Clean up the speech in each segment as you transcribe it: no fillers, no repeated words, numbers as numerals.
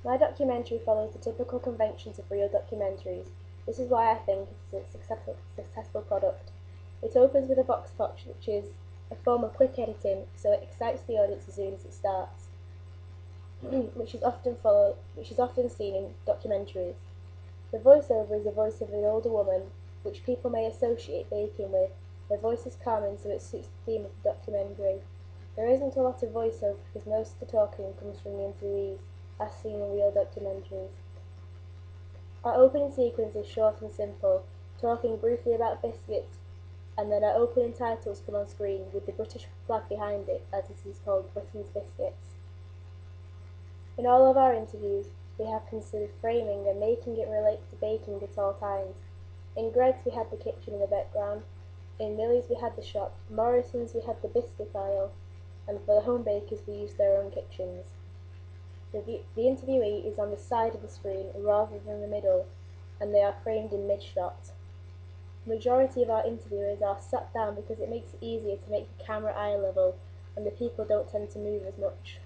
My documentary follows the typical conventions of real documentaries. This is why I think it is a successful product. It opens with a vox pop, which is a form of quick editing, so it excites the audience as soon as it starts, which is often seen in documentaries. The voiceover is the voice of an older woman, which people may associate baking with. Her voice is calming, so it suits the theme of the documentary. There isn't a lot of voiceover because most of the talking comes from the interviewees, as seen in real documentaries. Our opening sequence is short and simple, talking briefly about biscuits, and then our opening titles come on screen with the British flag behind it, as it is called Britain's Biscuits. In all of our interviews, we have considered framing and making it relate to baking at all times. In Greg's we had the kitchen in the background, in Millie's we had the shop, Morrison's we had the biscuit aisle, and for the home bakers we used their own kitchens. The interviewee is on the side of the screen rather than the middle, and they are framed in mid-shot. The majority of our interviewers are sat down because it makes it easier to make the camera eye level, and the people don't tend to move as much.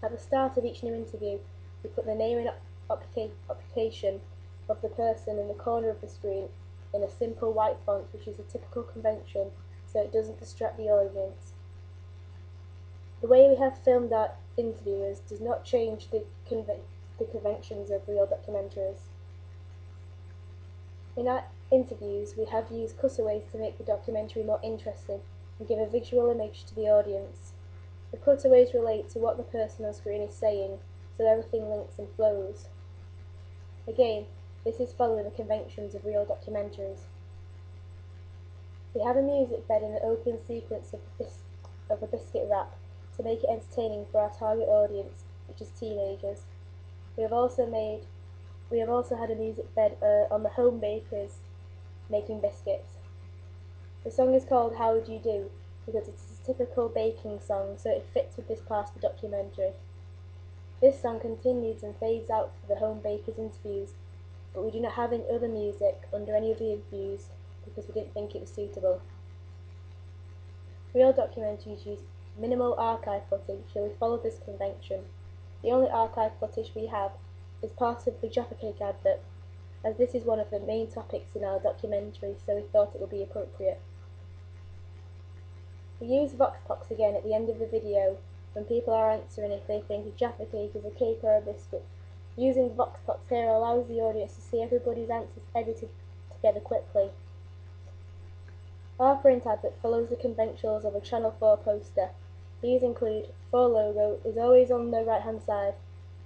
At the start of each new interview, we put the name and occupation of the person in the corner of the screen in a simple white font, which is a typical convention, so it doesn't distract the audience. The way we have filmed our interviewers does not change the conventions of real documentaries. In our interviews, we have used cutaways to make the documentary more interesting and give a visual image to the audience. The cutaways relate to what the person on screen is saying, so everything links and flows. Again, this is following the conventions of real documentaries. We have a music bed in the opening sequence of a biscuit wrap to make it entertaining for our target audience, which is teenagers. We have also had a music bed on the home bakers making biscuits. The song is called How Would You Do because it is a typical baking song, so it fits with this part of the documentary. This song continues and fades out for the home bakers interviews, but we do not have any other music under any of the interviews because we didn't think it was suitable. Real documentaries use minimal archive footage, so we follow this convention. The only archive footage we have is part of the Jaffa Cake advert, as this is one of the main topics in our documentary, so we thought it would be appropriate. We use vox pops again at the end of the video when people are answering if they think a Jaffa Cake is a cake or a biscuit. Using vox pops here allows the audience to see everybody's answers edited together quickly. Our print advert follows the conventionals of a Channel 4 poster. These include 4 logo is always on the right hand side,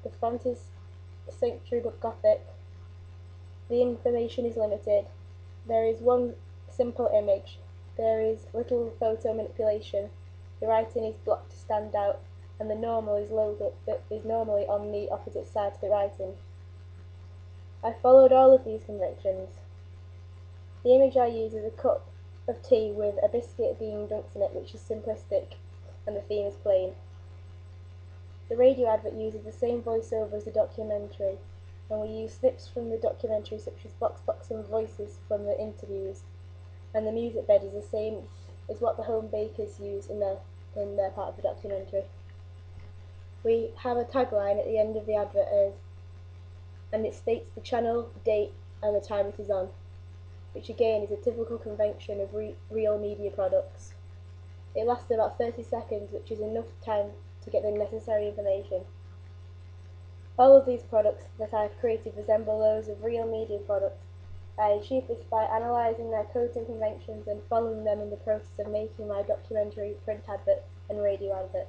the font is Century Book Gothic, the information is limited, there is one simple image, there is little photo manipulation, the writing is blocked to stand out, and the normal is normally on the opposite side to the writing. I followed all of these conventions. The image I use is a cup of tea with a biscuit being dunked in it, which is simplistic, and the theme is plain. The radio advert uses the same voiceover as the documentary, and we use snips from the documentary such as vox pops and voices from the interviews, and the music bed is the same as what the home bakers use in their part of the documentary. We have a tagline at the end of the advert and it states the channel, date, and the time it is on, which again is a typical convention of real media products. It lasts about 30 seconds, which is enough time to get the necessary information. All of these products that I have created resemble those of real media products. I achieved this by analysing their codes and conventions and following them in the process of making my documentary, print advert, and radio advert.